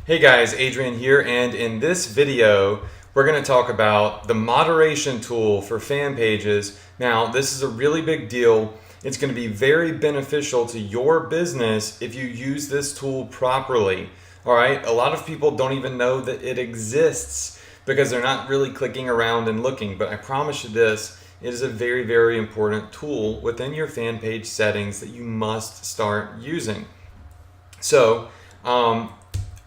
Hey guys, Adrian here, and in this video, we're going to talk about the moderation tool for fan pages. Now, this is a really big deal. It's going to be very beneficial to your business if you use this tool properly. All right, a lot of people don't even know that it exists because they're not really clicking around and looking, but I promise you this, it is a very, very important tool within your fan page settings that you must start using. So,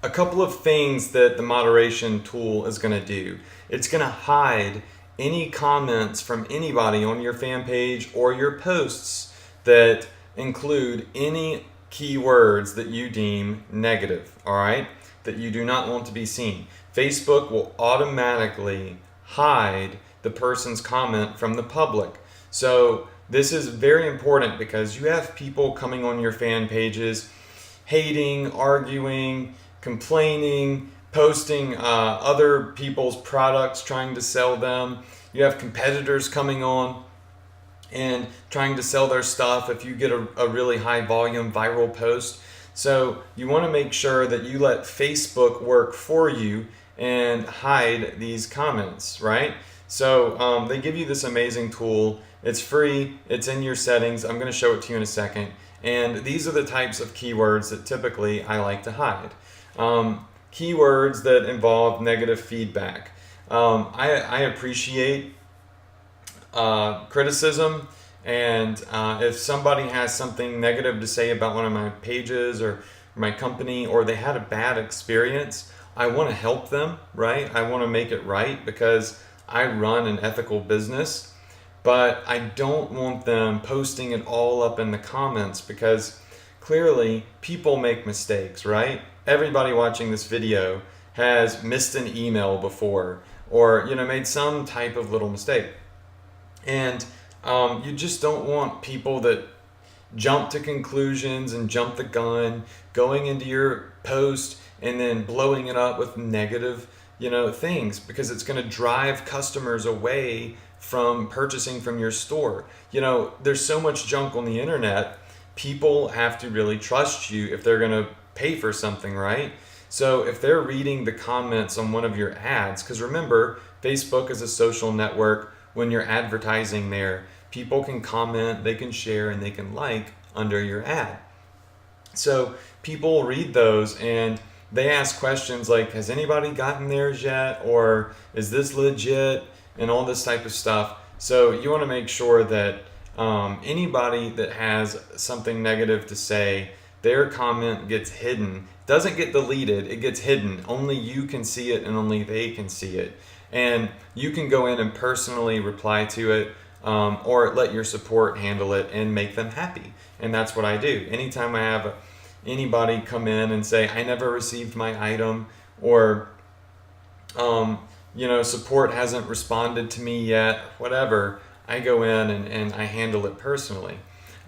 a couple of things that the moderation tool is going to do. It's going to hide any comments from anybody on your fan page or your posts that include any keywords that you deem negative, all right, that you do not want to be seen. Facebook will automatically hide the person's comment from the public. So this is very important because you have people coming on your fan pages hating, arguing, complaining, posting other people's products, trying to sell them. You have competitors coming on and trying to sell their stuff if you get a really high volume viral post. So you want to make sure that you let Facebook work for you and hide these comments, right? So they give you this amazing tool. It's free. It's in your settings. I'm going to show it to you in a second. And these are the types of keywords that typically I like to hide. Keywords that involve negative feedback. I appreciate criticism, and if somebody has something negative to say about one of my pages or my company, or they had a bad experience, I want to help them, right? I want to make it right because I run an ethical business, but I don't want them posting it all up in the comments because clearly people make mistakes, right? Everybody watching this video has missed an email before or made some type of little mistake. And you just don't want people that jump to conclusions and jump the gun, going into your post and then blowing it up with negative things, because it's going to drive customers away from purchasing from your store. There's so much junk on the internet. People have to really trust you if they're going to pay for something, right? So if they're reading the comments on one of your ads, because remember, Facebook is a social network. When you're advertising there, people can comment, they can share, and they can like under your ad. So people read those and they ask questions like, has anybody gotten theirs yet? Or is this legit? And all this type of stuff. So you want to make sure that anybody that has something negative to say, their comment gets hidden. Doesn't get deleted, it gets hidden. Only you can see it and only they can see it. And you can go in and personally reply to it, or let your support handle it and make them happy. And that's what I do. Anytime I have anybody come in and say, I never received my item, or support hasn't responded to me yet, whatever, I go in and I handle it personally.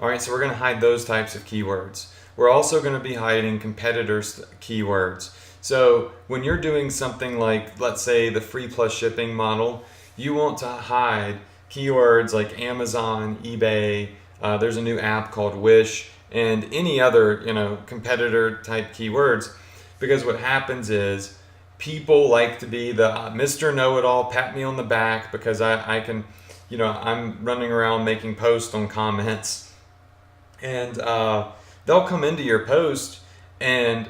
All right, so we're going to hide those types of keywords. We're also going to be hiding competitors' keywords. So when you're doing something like, let's say, the free plus shipping model, you want to hide keywords like Amazon, eBay, there's a new app called Wish, and any other competitor type keywords, because what happens is people like to be the Mr. Know-It-All, pat me on the back because I can, I'm running around making posts on comments, and they'll come into your post, and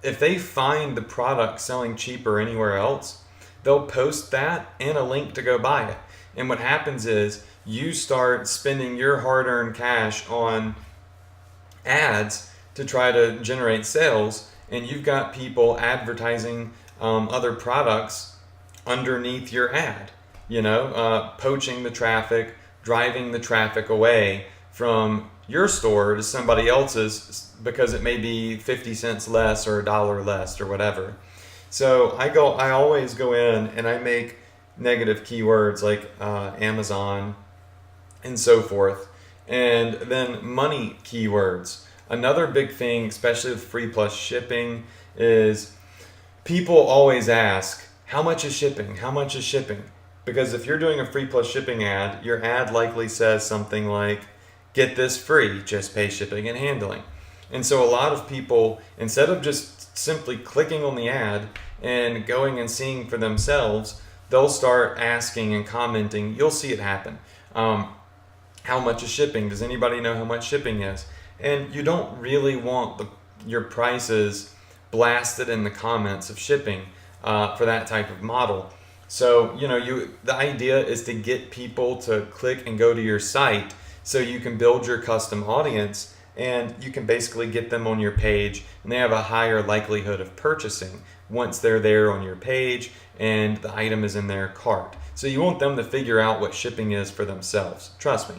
if they find the product selling cheaper anywhere else, they'll post that and a link to go buy it. And what happens is you start spending your hard-earned cash on ads to try to generate sales, and you've got people advertising other products underneath your ad, poaching the traffic, driving the traffic away from your store to somebody else's because it may be 50 cents less or $1 less or whatever. So I always go in and I make negative keywords like Amazon and so forth, and then money keywords. Another big thing, especially with free plus shipping, is people always ask, how much is shipping? How much is shipping? Because if you're doing a free plus shipping ad, your ad likely says something like, get this free, just pay shipping and handling. And so a lot of people, instead of just simply clicking on the ad and going and seeing for themselves, they'll start asking and commenting. You'll see it happen. How much is shipping? Does anybody know how much shipping is? And you don't really want your prices blasted in the comments of shipping for that type of model. So, the idea is to get people to click and go to your site so you can build your custom audience, and you can basically get them on your page, and they have a higher likelihood of purchasing once they're there on your page and the item is in their cart. So you want them to figure out what shipping is for themselves. Trust me.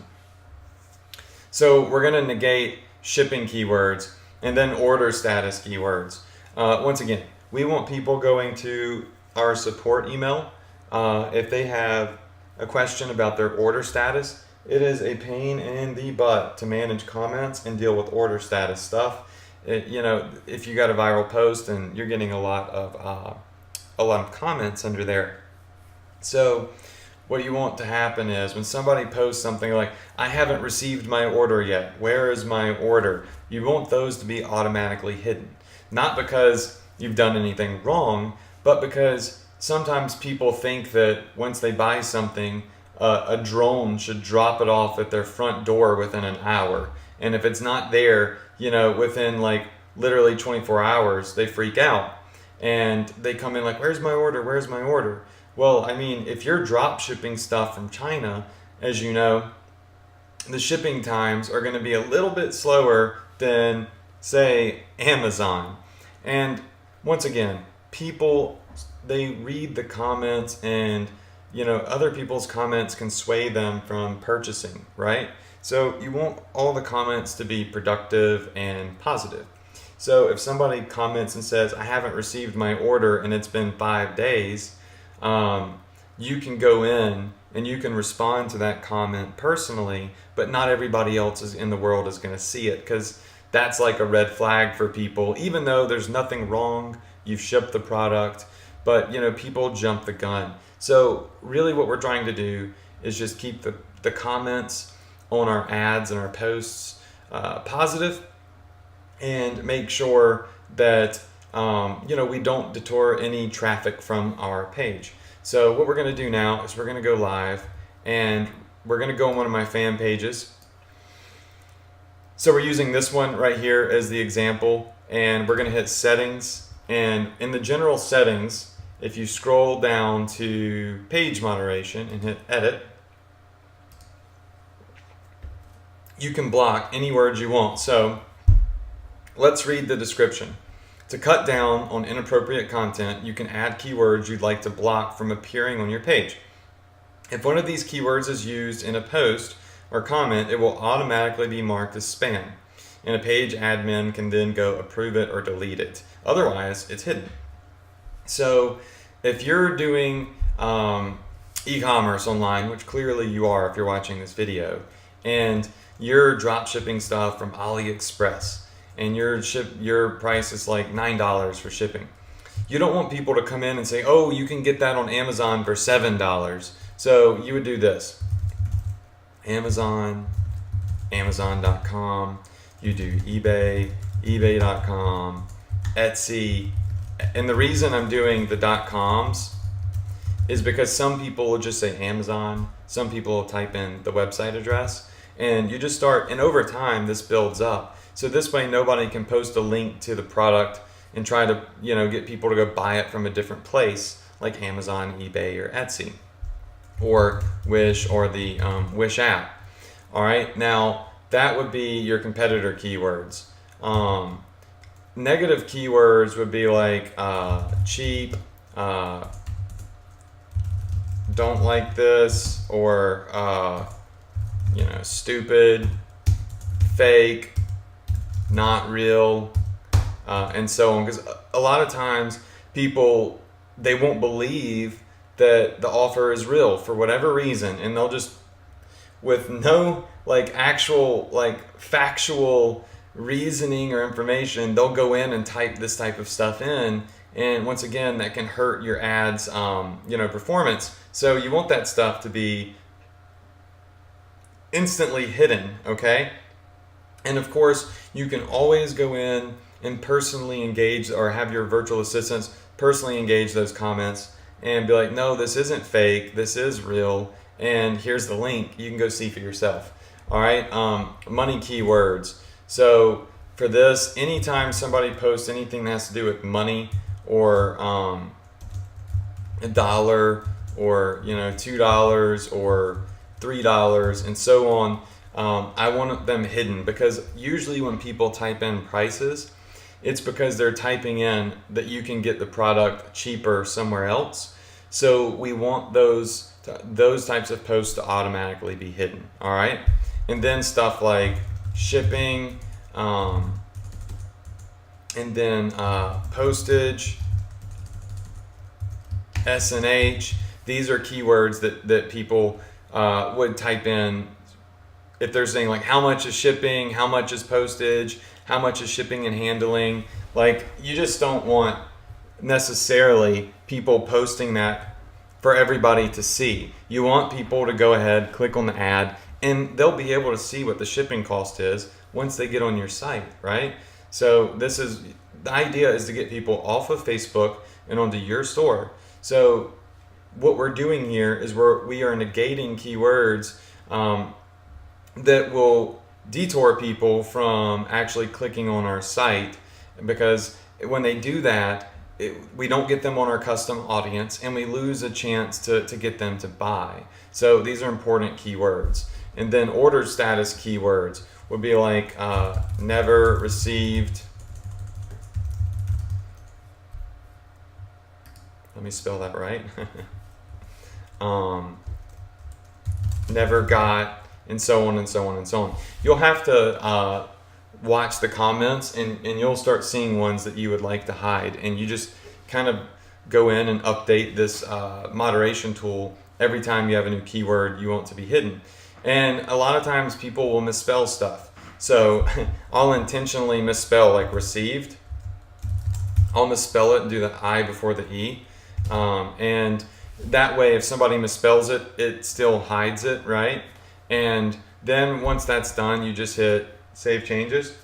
So we're going to negate shipping keywords and then order status keywords. Once again, we want people going to our support email. If they have a question about their order status, it is a pain in the butt to manage comments and deal with order status stuff. If you got a viral post and you're getting a lot of comments under there. So what you want to happen is when somebody posts something like, I haven't received my order yet, where is my order? You want those to be automatically hidden. Not because you've done anything wrong, but because sometimes people think that once they buy something, a drone should drop it off at their front door within an hour. And if it's not there, within literally 24 hours, they freak out. And they come in like, where's my order? Where's my order? Well, if you're drop shipping stuff from China, as you know, the shipping times are going to be a little bit slower than, say, Amazon. And once again, people, they read the comments, and other people's comments can sway them from purchasing, right? So you want all the comments to be productive and positive. So if somebody comments and says, I haven't received my order and it's been 5 days, you can go in and you can respond to that comment personally, but not everybody else in the world is going to see it, because that's like a red flag for people. Even though there's nothing wrong, you've shipped the product, but people jump the gun. So really what we're trying to do is just keep the comments on our ads and our posts positive, and make sure that we don't detour any traffic from our page. So what we're going to do now is we're going to go live, and we're going to go on one of my fan pages. So we're using this one right here as the example, and we're going to hit settings, and in the general settings, if you scroll down to page moderation and hit edit, you can block any words you want. So let's read the description. To cut down on inappropriate content, you can add keywords you'd like to block from appearing on your page. If one of these keywords is used in a post or comment, it will automatically be marked as spam, and a page admin can then go approve it or delete it. Otherwise, it's hidden. So if you're doing e-commerce online, which clearly you are if you're watching this video, and you're drop shipping stuff from AliExpress, and your price is like $9 for shipping, you don't want people to come in and say, oh, you can get that on Amazon for $7. So you would do this. Amazon, Amazon.com, you do eBay, eBay.com, Etsy. And the reason I'm doing the .coms is because some people will just say Amazon, some people will type in the website address, and you just start, and over time this builds up. So this way nobody can post a link to the product and try to get people to go buy it from a different place like Amazon, eBay, or Etsy, or Wish, or the Wish app. All right, now that would be your competitor keywords. Negative keywords would be like cheap, don't like this, or stupid, fake, not real, and so on. Because a lot of times people, they won't believe that the offer is real for whatever reason, and they'll just, with no actual factual reasoning or information, they'll go in and type this type of stuff in, and once again that can hurt your ads performance. So you want that stuff to be instantly hidden, okay? And of course you can always go in and personally engage, or have your virtual assistants personally engage those comments and be like, no, this isn't fake, this is real, and here's the link, you can go see for yourself. All right, money keywords. So for this, anytime somebody posts anything that has to do with money, or a dollar, or $2 or $3 and so on, I want them hidden, because usually when people type in prices, it's because they're typing in that you can get the product cheaper somewhere else. So we want those types of posts to automatically be hidden. All right, and then stuff like shipping, and then postage, S&H. These are keywords that people would type in if they're saying like, how much is shipping, how much is postage, how much is shipping and handling. Like, you just don't want necessarily people posting that for everybody to see. You want people to go ahead, click on the ad, and they'll be able to see what the shipping cost is once they get on your site, right? So the idea is to get people off of Facebook and onto your store. So what we're doing here is we are negating keywords that will detour people from actually clicking on our site, because when they do that, we don't get them on our custom audience, and we lose a chance to get them to buy. So these are important keywords. And then order status keywords would be like never received. Let me spell that right. Never got, and so on and so on and so on. You'll have to watch the comments, and you'll start seeing ones that you would like to hide, and you just kind of go in and update this moderation tool every time you have a new keyword you want to be hidden. And a lot of times people will misspell stuff. So I'll intentionally misspell, like received. I'll misspell it and do the I before the E. And that way, if somebody misspells it, it still hides it, right? And then once that's done, you just hit save changes,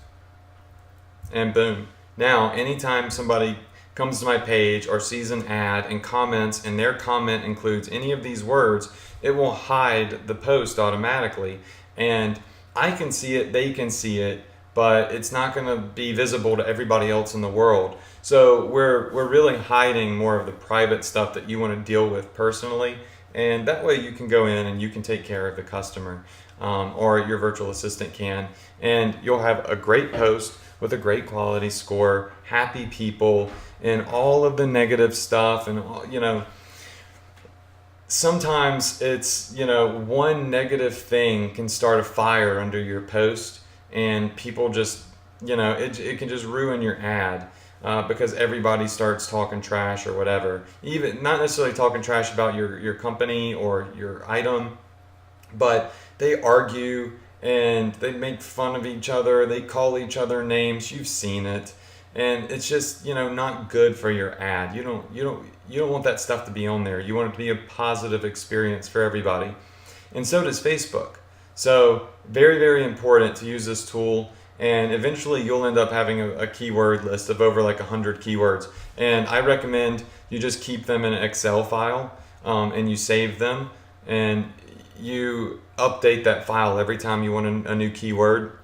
and boom. Now, anytime somebody comes to my page or sees an ad and comments, and their comment includes any of these words, it will hide the post automatically. And I can see it, they can see it, but it's not going to be visible to everybody else in the world. So we're really hiding more of the private stuff that you want to deal with personally, and that way you can go in and you can take care of the customer, or your virtual assistant can, and you'll have a great post with a great quality score, happy people, and all of the negative stuff. And sometimes it's, one negative thing can start a fire under your post, and people just, it can just ruin your ad. Because everybody starts talking trash or whatever, even not necessarily talking trash about your company or your item, but they argue and they make fun of each other, they call each other names. You've seen it, and it's just not good for your ad. You don't want that stuff to be on there. You want it to be a positive experience for everybody, and so does Facebook. So very, very important to use this tool. And eventually you'll end up having a keyword list of over like 100 keywords. And I recommend you just keep them in an Excel file, and you save them, and you update that file every time you want a new keyword,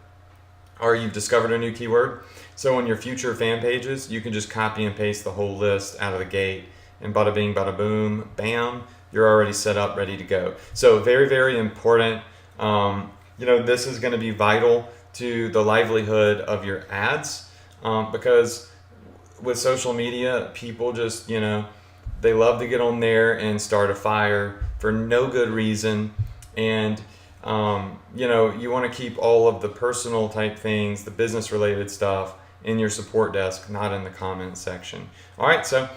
or you've discovered a new keyword. So on your future fan pages, you can just copy and paste the whole list out of the gate, and bada bing, bada boom, bam, you're already set up, ready to go. So very, very important. This is going to be vital to the livelihood of your ads, because with social media, people just, they love to get on there and start a fire for no good reason. And, you want to keep all of the personal type things, the business related stuff, in your support desk, not in the comments section. All right, so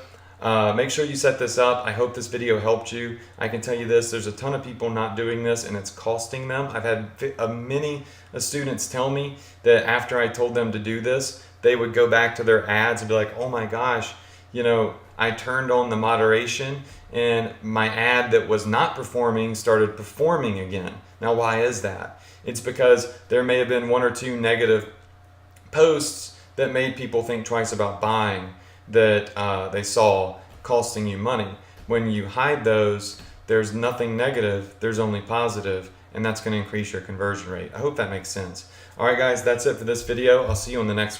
make sure you set this up. I hope this video helped you. I can tell you this, there's a ton of people not doing this, and it's costing them. I've had many students tell me that after I told them to do this, they would go back to their ads and be like, oh my gosh, I turned on the moderation and my ad that was not performing started performing again. Now, why is that? It's because there may have been one or two negative posts that made people think twice about buying that they saw costing you money. When you hide those, there's nothing negative, there's only positive, and that's going to increase your conversion rate. I hope that makes sense. All right, guys, that's it for this video. I'll see you on the next one.